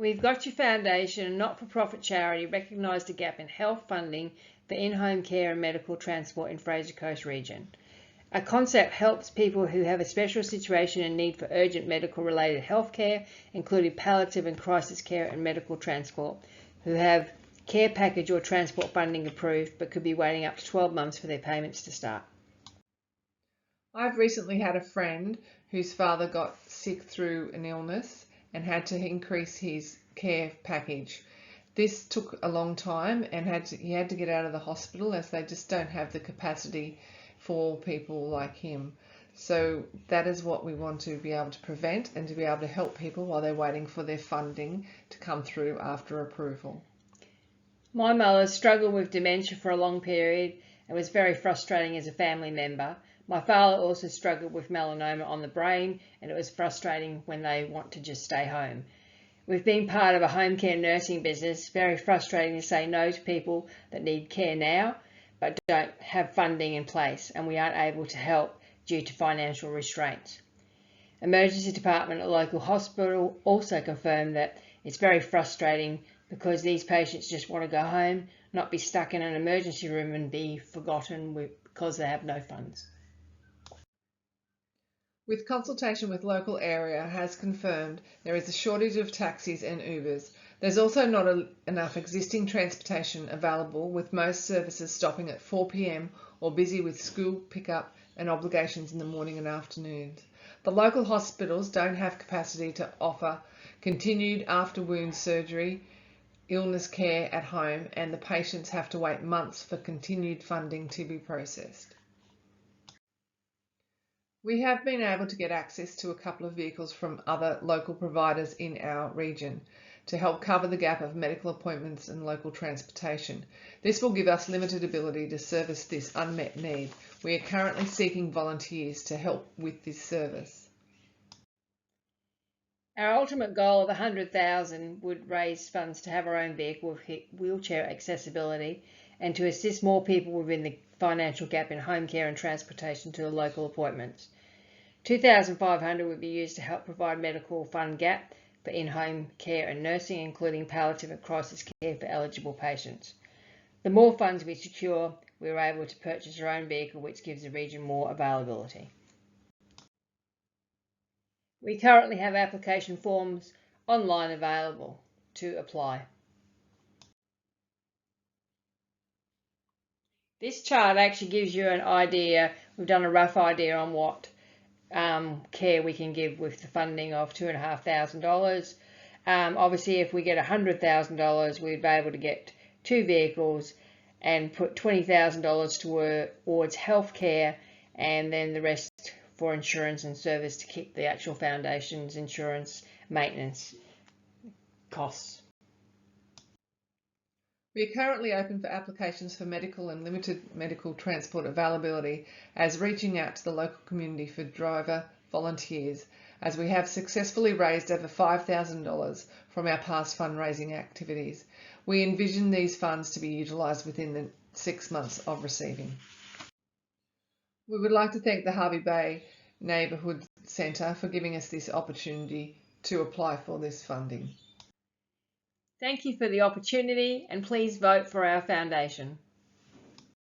We've Got You Foundation, a not-for-profit charity, recognised a gap in health funding for in-home care and medical transport in Fraser Coast region. Our concept helps people who have a special situation and need for urgent medical-related health care, including palliative and crisis care and medical transport, who have care package or transport funding approved but could be waiting up to 12 months for their payments to start. I've recently had a friend whose father got sick through an illness and had to increase his care package. This took a long time and he had to get out of the hospital as they just don't have the capacity for people like him. So that is what we want to be able to prevent and to be able to help people while they're waiting for their funding to come through after approval. My mother struggled with dementia for a long period and was very frustrating as a family member. My father also struggled with melanoma on the brain, and it was frustrating when they want to just stay home. We've been part of a home care nursing business, very frustrating to say no to people that need care now but don't have funding in place, and we aren't able to help due to financial restraints. Emergency department at a local hospital also confirmed that it's very frustrating because these patients just want to go home, not be stuck in an emergency room and be forgotten because they have no funds. With consultation with local area has confirmed there is a shortage of taxis and Ubers. There's also not enough existing transportation available, with most services stopping at 4 p.m. or busy with school pickup and obligations in the morning and afternoons. The local hospitals don't have capacity to offer continued after wound surgery, illness care at home, and the patients have to wait months for continued funding to be processed. We have been able to get access to a couple of vehicles from other local providers in our region to help cover the gap of medical appointments and local transportation. This will give us limited ability to service this unmet need. We are currently seeking volunteers to help with this service. Our ultimate goal of 100,000 would raise funds to have our own vehicle with wheelchair accessibility and to assist more people within the financial gap in home care and transportation to the local appointments. 2,500 would be used to help provide medical fund gap for in-home care and nursing, including palliative and crisis care for eligible patients. The more funds we secure, we are able to purchase our own vehicle, which gives the region more availability. We currently have application forms online available to apply. This chart actually gives you an idea. We've done a rough idea on what care we can give with the funding of $2,500. Obviously, if we get $100,000, we'd be able to get 2 vehicles and put $20,000 towards health care, and then the rest for insurance and service to keep the actual foundation's insurance maintenance costs. We are currently open for applications for medical and limited medical transport availability, as reaching out to the local community for driver volunteers, as we have successfully raised over $5,000 from our past fundraising activities. We envision these funds to be utilised within the 6 months of receiving. We would like to thank the Hervey Bay Neighbourhood Centre for giving us this opportunity to apply for this funding. Thank you for the opportunity, and please vote for our foundation.